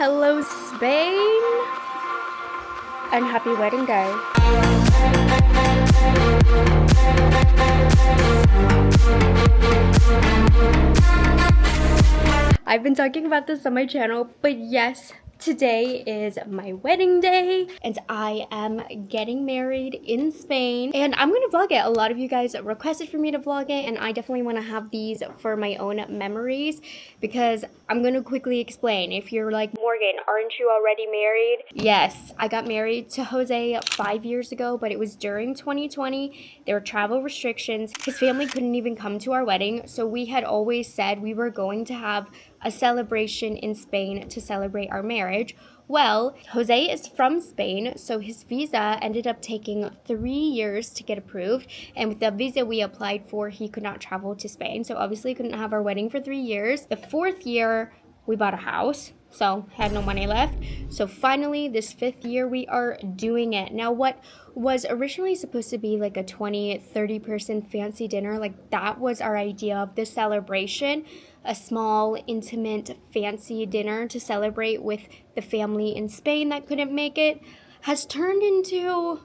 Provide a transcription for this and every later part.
Hello, Spain, and happy wedding day. I've been talking about this on my channel, but yes, today is my wedding day and I am getting married in Spain and I'm gonna vlog it. A lot of you guys requested for me to vlog it and I definitely want to have these for my own memories because I'm gonna quickly explain. If you're like, Morgan, aren't you already married? Yes, I got married to Jose 5 years ago, but it was during 2020. There were travel restrictions. His family couldn't even come to our wedding, so we had always said we were going to have a celebration in Spain to celebrate our marriage. Well, Jose is from Spain, so his visa ended up taking 3 years to get approved, and with the visa we applied for, he could not travel to Spain, so obviously couldn't have our wedding for 3 years. The 4th year, we bought a house, so had no money left. So finally, this 5th year, we are doing it. Now, what was originally supposed to be like a 20-30 person fancy dinner, like that was our idea of the celebration, a small, intimate, fancy dinner to celebrate with the family in Spain that couldn't make it, has turned into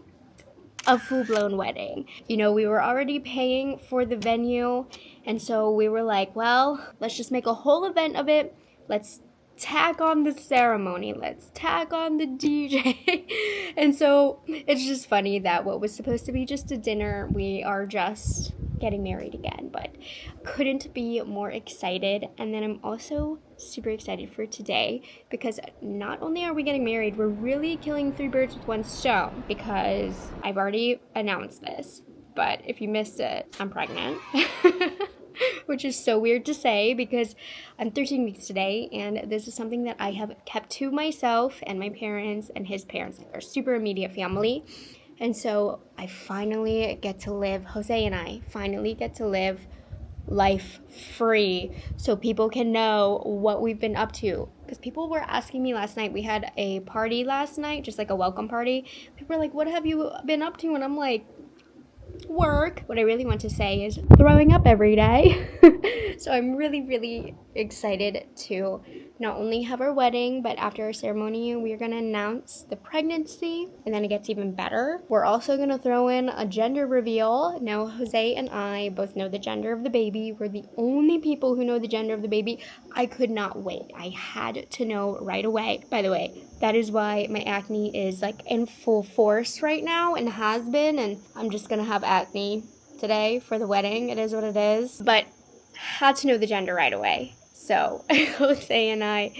a full-blown wedding. You know, we were already paying for the venue, and so we were like, well, let's just make a whole event of it. Let's tack on the ceremony. Let's tack on the DJ. And so it's just funny that what was supposed to be just a dinner, we are just getting married again, but couldn't be more excited. And then I'm also super excited for today because not only are we getting married, we're really killing 3 birds with 1 stone because I've already announced this, but if you missed it, I'm pregnant. Which is so weird to say because I'm 13 weeks today and this is something that I have kept to myself and my parents and his parents, our super immediate family. And so I finally get to live, Jose and I finally get to live life free so people can know what we've been up to. Because people were asking me last night, we had a party last night, just like a welcome party. People were like, what have you been up to? And I'm like, work. What I really want to say is throwing up every day. So I'm really excited to not only have our wedding, but after our ceremony we are going to announce the pregnancy, and then it gets even better. We're also going to throw in a gender reveal. Now Jose and I both know the gender of the baby. We're the only people who know the gender of the baby. I could not wait. I had to know right away. By the way, that is why my acne is like in full force right now and has been, and I'm just gonna have acne today for the wedding. It is what it is, but had to know the gender right away. So Jose and I,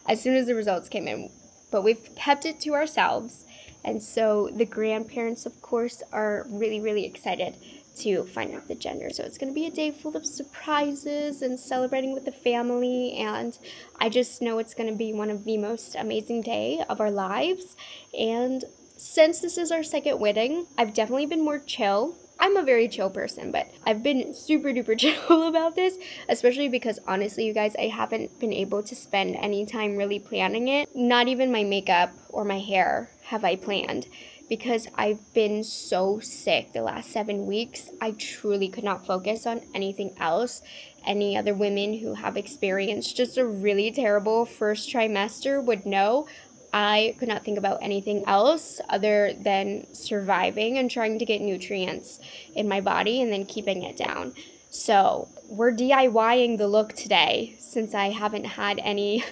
as soon as the results came in, but we've kept it to ourselves, and so the grandparents of course are really excited to find out the gender. So it's going to be a day full of surprises and celebrating with the family, and I just know it's going to be one of the most amazing day of our lives. And since this is our 2nd wedding, I've definitely been more chill. I'm a very chill person, but I've been super duper chill about this, especially because honestly, you guys, I haven't been able to spend any time really planning it. Not even my makeup or my hair have I planned, because I've been so sick the last 7 weeks. I truly could not focus on anything else. Any other women who have experienced just a really terrible first trimester would know. I could not think about anything else other than surviving and trying to get nutrients in my body and then keeping it down. So we're DIYing the look today since I haven't had any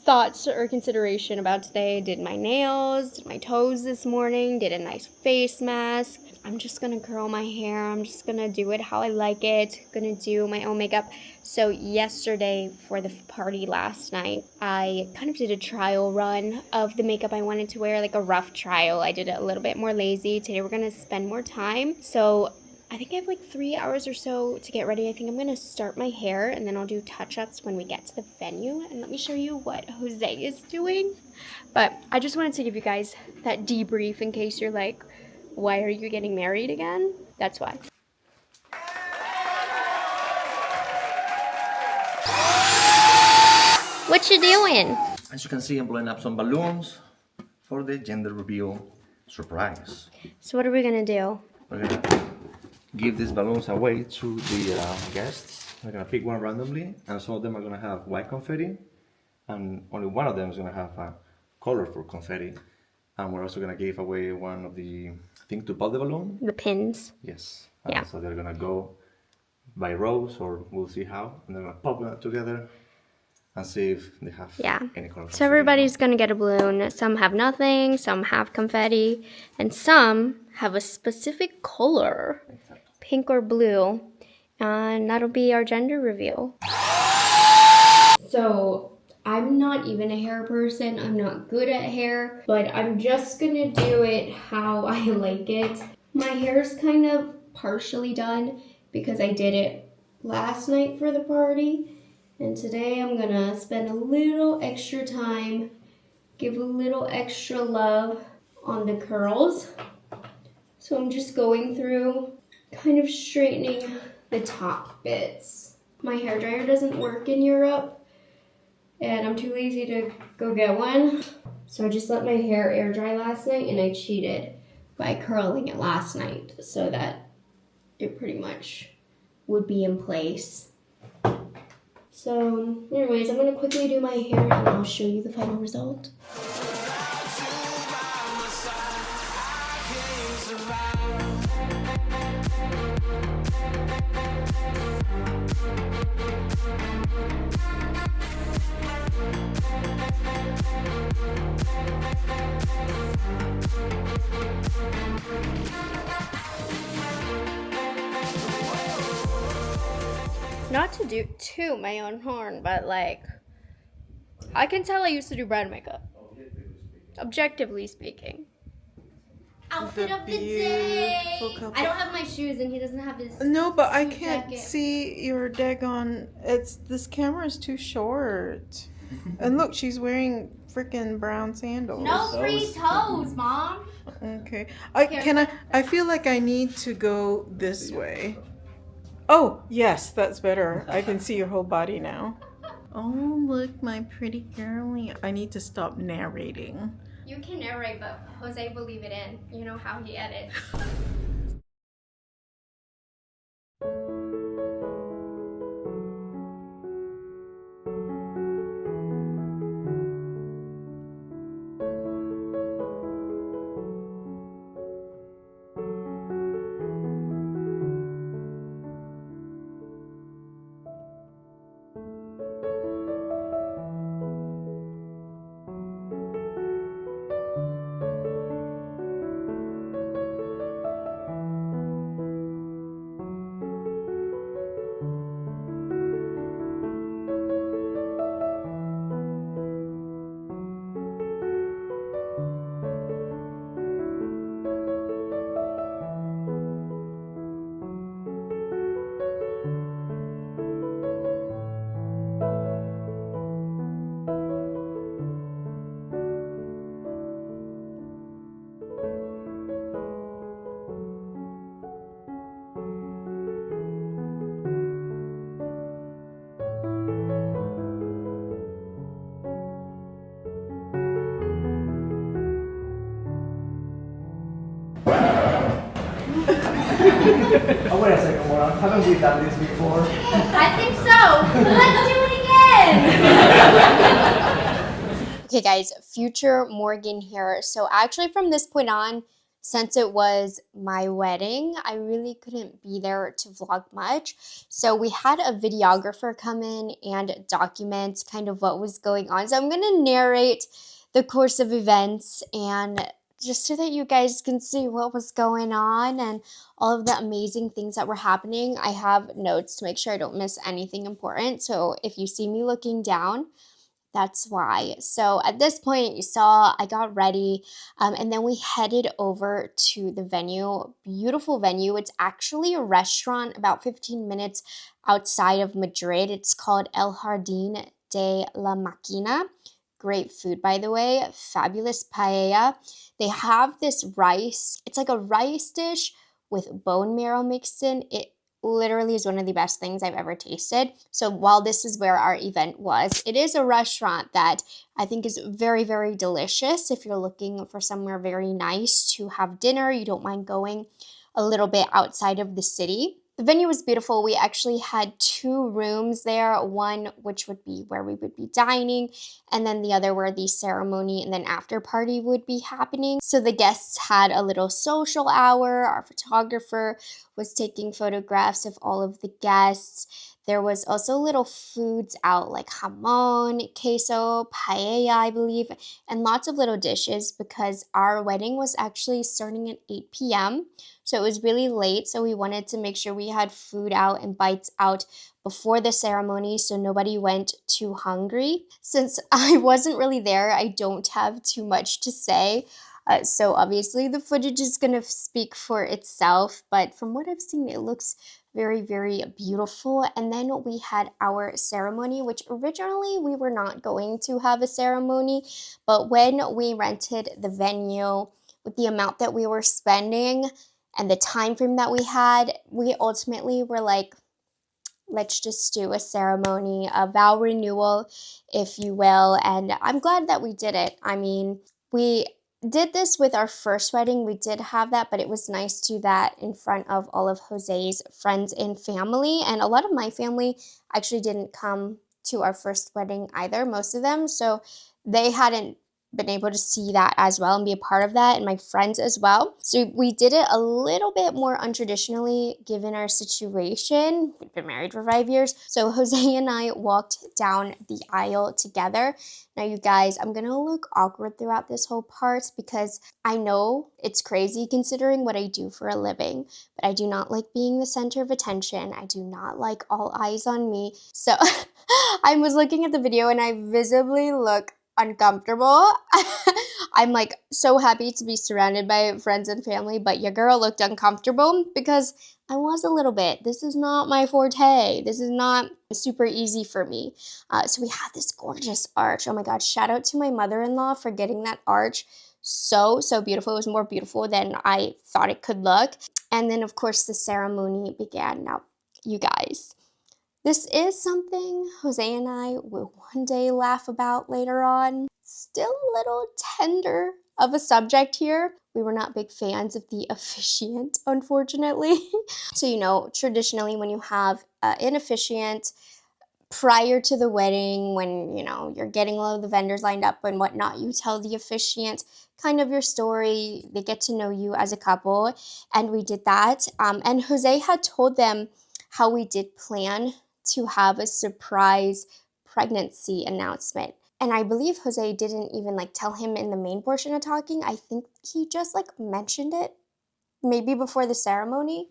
thoughts or consideration about today. Did my nails, did my toes this morning, did a nice face mask. I'm just gonna curl my hair. I'm just gonna do it how I like it. Gonna do my own makeup. So yesterday for the party last night, I kind of did a trial run of the makeup I wanted to wear, like a rough trial. I did it a little bit more lazy. Today we're gonna spend more time. So I think I have like 3 hours or so to get ready. I think I'm going to start my hair and then I'll do touch-ups when we get to the venue. And let me show you what Jose is doing. But I just wanted to give you guys that debrief in case you're like, why are you getting married again? That's why. What you doing? As you can see, I'm blowing up some balloons for the gender reveal surprise. So what are we going to do? We're going to give these balloons away to the guests. We're going to pick one randomly, and some of them are going to have white confetti, and only one of them is gonna have a color for confetti. And we're also gonna give away one of the, I think, to pop the balloon. The pins. Yes. Yeah. So they're gonna go by rows, or we'll see how, and they're gonna pop them together and see if they have any color. So everybody's gonna get a balloon. Some have nothing, some have confetti, and some have a specific color, pink or blue, and that'll be our gender reveal. So I'm not even a hair person. I'm not good at hair, but I'm just gonna do it how I like it. My hair's kind of partially done because I did it last night for the party. And today I'm gonna spend a little extra time, give a little extra love on the curls. So I'm just going through, kind of straightening the top bits. My hairdryer doesn't work in Europe, and I'm too lazy to go get one. So I just let my hair air dry last night, and I cheated by curling it last night so that it pretty much would be in place. So anyways, I'm gonna quickly do my hair and I'll show you the final result. Not to toot my own horn, but like, I can tell I used to do bride makeup. Objectively speaking. Outfit of the day! I don't have my shoes and he doesn't have his. No, but I can't jacket. see your daggone. This camera is too short. And look, she's wearing freaking brown sandals. No free toes, Mom! Okay. I feel like I need to go this way. Oh, yes, that's better. I can see your whole body now. Oh, look, my pretty girlie. I need to stop narrating. You can narrate, but Jose will leave it in. You know how he edits. Oh, wait a second, Laura. Haven't we done this before? I think so. Let's do it again. Okay, guys, future Morgan here. So actually from this point on, since it was my wedding, I really couldn't be there to vlog much. So we had a videographer come in and document kind of what was going on. So I'm going to narrate the course of events and just so that you guys can see what was going on and all of the amazing things that were happening. I have notes to make sure I don't miss anything important. So if you see me looking down, that's why. So at this point, you saw I got ready and then we headed over to the venue. Beautiful venue. It's actually a restaurant about 15 minutes outside of Madrid. It's called El Jardín de la Máquina. Great food, by the way. Fabulous paella. They have this rice. It's like a rice dish with bone marrow mixed in. It literally is one of the best things I've ever tasted. So while this is where our event was, it is a restaurant that I think is very, very delicious. If you're looking for somewhere very nice to have dinner, you don't mind going a little bit outside of the city. The The venue was beautiful. We actually had 2 rooms there, one which would be where we would be dining, and then the other where the ceremony and then after party would be happening. So the guests had a little social hour. Our photographer was taking photographs of all of the guests. There was also little foods out like jamon, queso, paella, I believe, and lots of little dishes because our wedding was actually starting at 8 p.m. So it was really late. So we wanted to make sure we had food out and bites out before the ceremony so nobody went too hungry. Since I wasn't really there, I don't have too much to say. So obviously the footage is going to speak for itself. But from what I've seen, it looks very, very beautiful. And then we had our ceremony, which originally we were not going to have a ceremony, but when we rented the venue with the amount that we were spending and the time frame that we had, we ultimately were like, let's just do a ceremony, a vow renewal, if you will. And I'm glad that we did it. I mean, we did this with our first wedding. We did have that, but it was nice to do that in front of all of Jose's friends and family. And a lot of my family actually didn't come to our first wedding either, most of them. So they hadn't been able to see that as well and be a part of that, and my friends as well. So we did it a little bit more untraditionally given our situation. We've been married for 5 years. So Jose and I walked down the aisle together. Now you guys, I'm gonna look awkward throughout this whole part because I know it's crazy considering what I do for a living, but I do not like being the center of attention. I do not like all eyes on me. So I was looking at the video and I visibly look uncomfortable. I'm like so happy to be surrounded by friends and family, but your girl looked uncomfortable because I was a little bit. This is not my forte. This is not super easy for me. So we had this gorgeous arch. Oh my God, shout out to my mother-in-law for getting that arch so beautiful. It was more beautiful than I thought it could look. And then of course the ceremony began. Now, you guys, this is something Jose and I will one day laugh about later on. Still a little tender of a subject here. We were not big fans of the officiant, unfortunately. So, you know, traditionally when you have an officiant prior to the wedding, when, you know, you're getting all of the vendors lined up and whatnot, you tell the officiant kind of your story. They get to know you as a couple, and we did that. And Jose had told them how we did plan to have a surprise pregnancy announcement. And I believe Jose didn't even like tell him in the main portion of talking. I think he just like mentioned it maybe before the ceremony.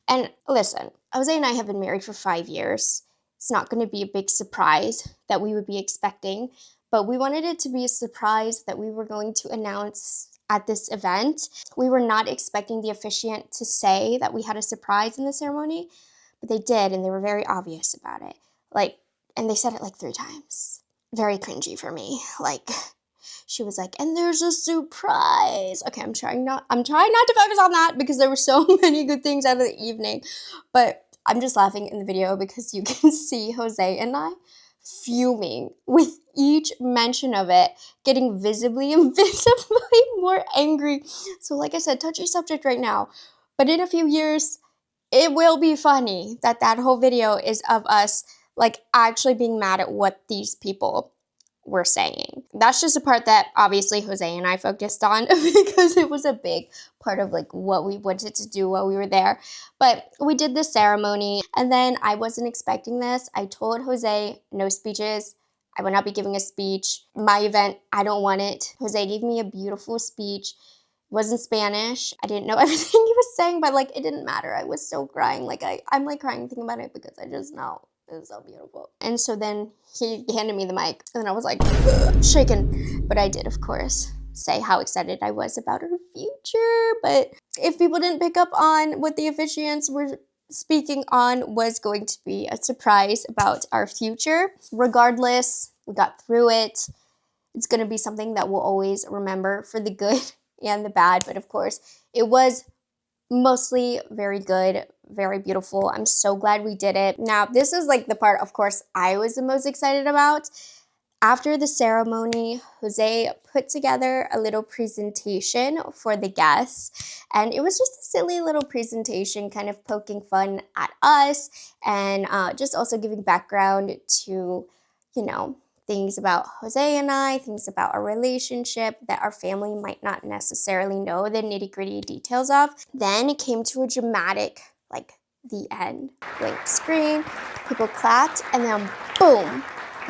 And listen, Jose and I have been married for 5 years. It's not going to be a big surprise that we would be expecting, but we wanted it to be a surprise that we were going to announce at this event. We were not expecting the officiant to say that we had a surprise in the ceremony, but they did, and they were very obvious about it. Like, and they said it like 3 times. Very cringy for me. Like, she was like, and there's a surprise. Okay, I'm trying not to focus on that because there were so many good things out of the evening. But I'm just laughing in the video because you can see Jose and I fuming with each mention of it, getting visibly and visibly more angry. So like I said, touchy subject right now. But in a few years, it will be funny that whole video is of us like actually being mad at what these people were saying. That's just a part that obviously Jose and I focused on because it was a big part of like what we wanted to do while we were there. But we did the ceremony, and then I wasn't expecting this. I told Jose no speeches. I will not be giving a speech. My event, I don't want it. Jose gave me a beautiful speech. It was in Spanish. I didn't know everything he was saying, but like it didn't matter. I was still crying. Like I'm like crying thinking about it because I just know. It was so beautiful. And so then he handed me the mic, and then I was like shaken. But I did, of course, say how excited I was about our future. But if people didn't pick up on what the officiants were speaking on was going to be a surprise about our future. Regardless, we got through it. It's going to be something that we'll always remember for the good and the bad. But of course, it was mostly very good, very beautiful. I'm so glad we did it. Now, this is like the part, of course, I was the most excited about. after the ceremony, Jose put together a little presentation for the guests, and it was just a silly little presentation kind of poking fun at us and just also giving background to, you know, things about Jose and I, things about our relationship that our family might not necessarily know the nitty-gritty details of. Then it came to a dramatic, like, the end. Blank screen, people clapped, and then boom,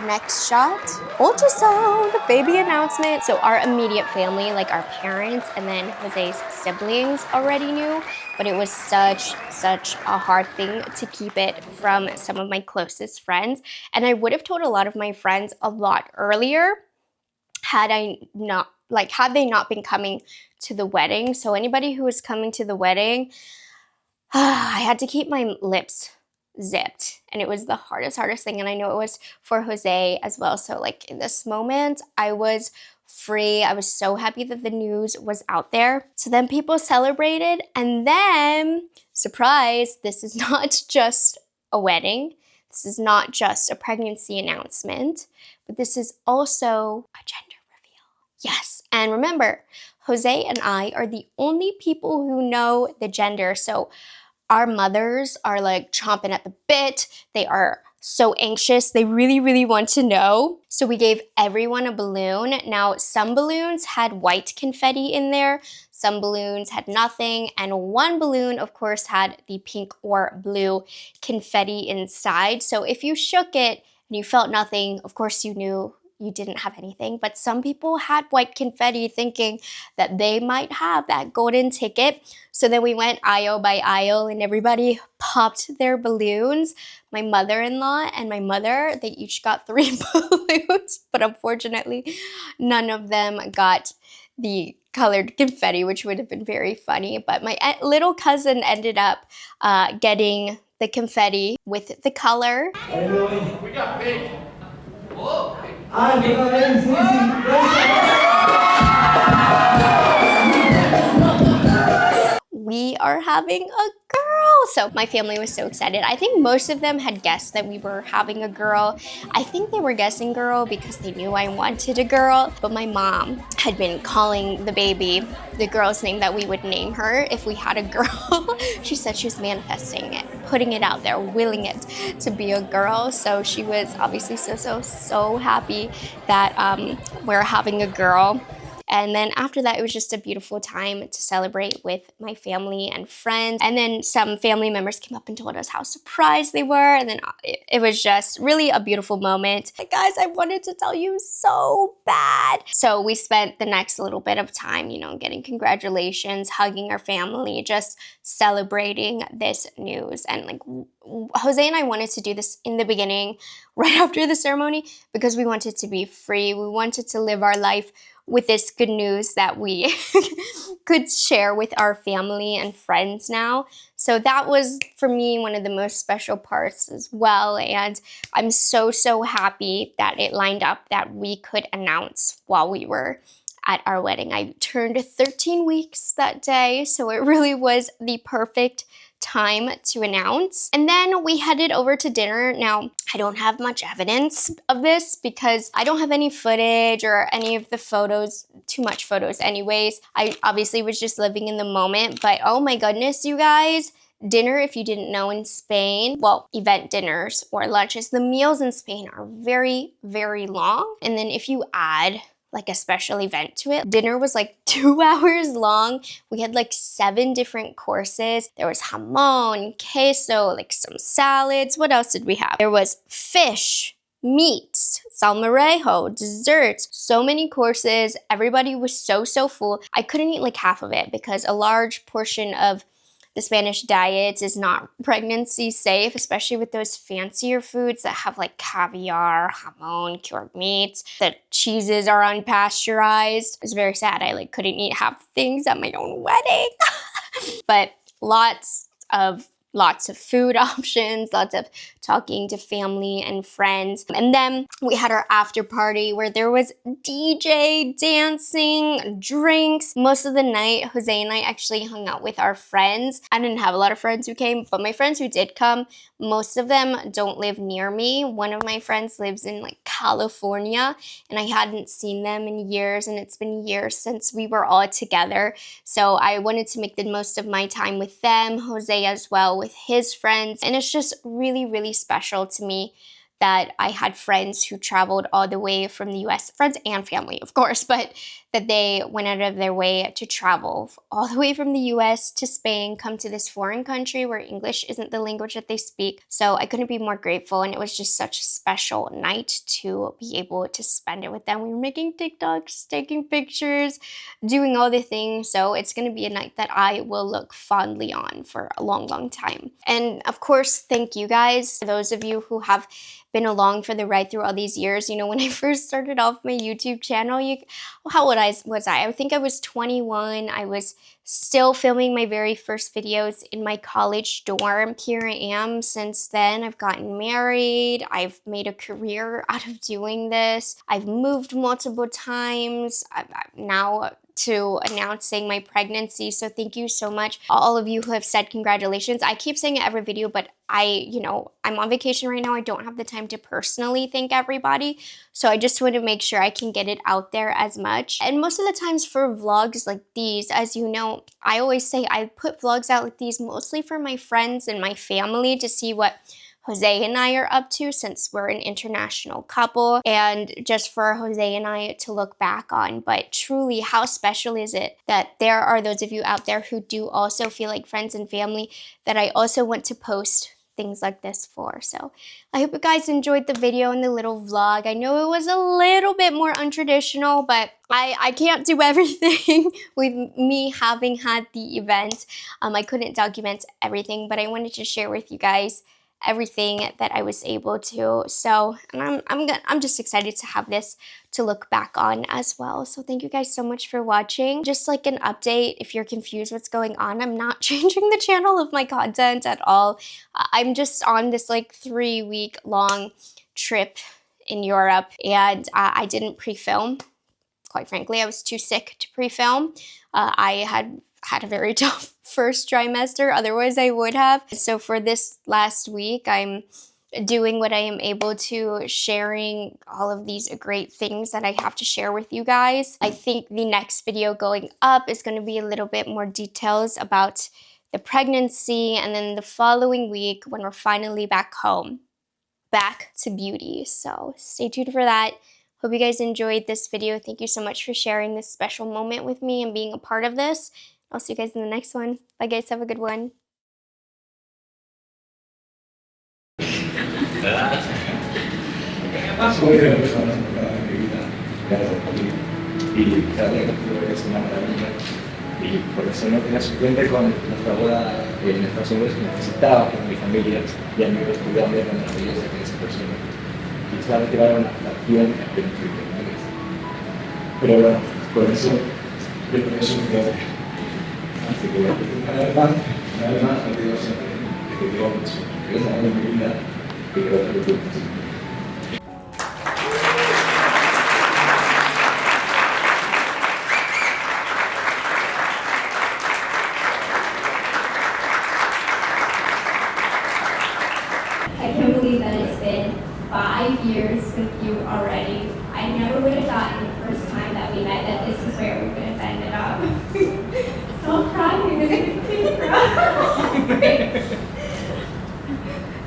next shot, ultrasound, baby announcement. So our immediate family, like our parents and then Jose's siblings already knew, but it was such a hard thing to keep it from some of my closest friends. And I would have told a lot of my friends a lot earlier had they not been coming to the wedding. So anybody who was coming to the wedding, I had to keep my lips zipped, and it was the hardest thing, and I know it was for Jose as well. So like in this moment, I was free. I was so happy that the news was out there. So then people celebrated, and then, surprise, this is not just a wedding. This is not just a pregnancy announcement, but this is also a gender reveal. Yes, and remember, Jose and I are the only people who know the gender. So our mothers are like chomping at the bit. They are so anxious. They really want to know. So we gave everyone a balloon. Now, some balloons had white confetti in there. Some balloons had nothing. And one balloon, of course, had the pink or blue confetti inside. So if you shook it and you felt nothing, of course you knew you didn't have anything. But some people had white confetti thinking that they might have that golden ticket. So then we went aisle by aisle and everybody popped their balloons. My mother-in-law and my mother, they each got 3 balloons, but unfortunately none of them got the colored confetti, which would have been very funny. But my little cousin ended up getting the confetti with the color. We got pink. Oh. We are having a girl. So my family was so excited. I think most of them had guessed that we were having a girl. I think they were guessing girl because they knew I wanted a girl, but my mom had been calling the baby the girl's name that we would name her if we had a girl. She said she was manifesting it, putting it out there, willing it to be a girl. So she was obviously so happy that we're having a girl. And then after that, it was just a beautiful time to celebrate with my family and friends. And then some family members came up and told us how surprised they were. And then it was just really a beautiful moment. Guys, I wanted to tell you so bad. So we spent the next little bit of time, you know, getting congratulations, hugging our family, just celebrating this news. And like Jose and I wanted to do this in the beginning, right after the ceremony, because we wanted to be free. We wanted to live our life with this good news that we could share with our family and friends now. So that was, for me, one of the most special parts as well. And I'm so happy that it lined up that we could announce while we were at our wedding. I turned 13 weeks that day, so it really was the perfect time to announce. And then we headed over to dinner. Now, I don't have much evidence of this because I don't have any footage or any of the photos, too much photos anyways. I obviously was just living in the moment, but oh my goodness, you guys, dinner, if you didn't know, in Spain, well, event dinners or lunches, the meals in Spain are very long. And then if you add like a special event to it, dinner was like 2 hours long. We had like 7 different courses. There was jamon, queso, like some salads. What else did we have? There was fish, meats, salmorejo, desserts, so many courses. Everybody was so full. I couldn't eat like half of it because a large portion of the Spanish diet is not pregnancy safe, especially with those fancier foods that have like caviar, jamon, cured meats. The cheeses are unpasteurized. It's very sad. I like couldn't eat half things at my own wedding. But lots of lots of food options, lots of talking to family and friends. And then we had our after party where there was DJ, dancing, drinks. Most of the night, Jose and I actually hung out with our friends. I didn't have a lot of friends who came, but my friends who did come, most of them don't live near me. One of my friends lives in like California, and I hadn't seen them in years, and it's been years since we were all together. So I wanted to make the most of my time with them, Jose as well with his friends, and it's just really, really special to me that I had friends who traveled all the way from the US, friends and family, of course, but that they went out of their way to travel all the way from the US to Spain, come to this foreign country where English isn't the language that they speak. So I couldn't be more grateful, and it was just such a special night to be able to spend it with them. We were making TikToks, taking pictures, doing all the things. So it's going to be a night that I will look fondly on for a long, long time. And of course, thank you guys, those of you who have been along for the ride through all these years. You know, when I first started off my YouTube channel, how old was I? I think I was 21. I was still filming my very first videos in my college dorm. Here I am since then. I've gotten married. I've made a career out of doing this. I've moved multiple times. I'm now to announcing my pregnancy. So thank you so much, all of you who have said congratulations. I keep saying it every video, but I'm on vacation right now. I don't have the time to personally thank everybody. So I just want to make sure I can get it out there as much. And most of the times for vlogs like these, as you know, I always say I put vlogs out like these mostly for my friends and my family to see what Jose and I are up to, since we're an international couple, and just for Jose and I to look back on. But truly, how special is it that there are those of you out there who do also feel like friends and family that I also want to post things like this for. So I hope you guys enjoyed the video and the little vlog. I know it was a little bit more untraditional, but I can't do everything with me having had the event. I couldn't document everything, but I wanted to share with you guys everything that I was able to. So, and I'm just excited to have this to look back on as well. So thank you guys so much for watching. Just like an update, if you're confused what's going on, I'm not changing the channel of my content at all. I'm just on this like 3-week long trip in Europe, and I didn't pre-film. Quite frankly, I was too sick to pre-film. I had a very tough first trimester, otherwise I would have. So for this last week, I'm doing what I am able to, sharing all of these great things that I have to share with you guys. I think the next video going up is going to be a little bit more details about the pregnancy, and then the following week when we're finally back home, back to beauty. So stay tuned for that. Hope you guys enjoyed this video. Thank you so much for sharing this special moment with me and being a part of this. I'll see you guys in the next one. Bye guys, have a good one. Y por eso no tenía suficiente con nuestra boda en Estados Unidos, que necesitaba que mi familia y amigos pudieran ver la belleza que esa persona. Quizá retirar una fracción de nuestro interés. Pero bueno, por eso yo creo que es suficiente. Así que bueno, una vez más, te digo siempre que te digo mucho. Que es una muy linda y creo que tú. I can't believe that it's been 5 years with you already. I never would have thought in the first time that we met that this is where we would have ended up. Stop crying, I'm gonna cry.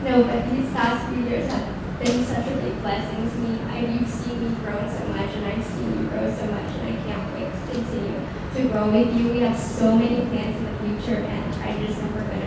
No, but these past few years have been such a big blessing to me. You've seen me grow so much, and I've seen you grow so much, and I can't wait to continue to grow with you. We have so many plans in the future, and I'm just never gonna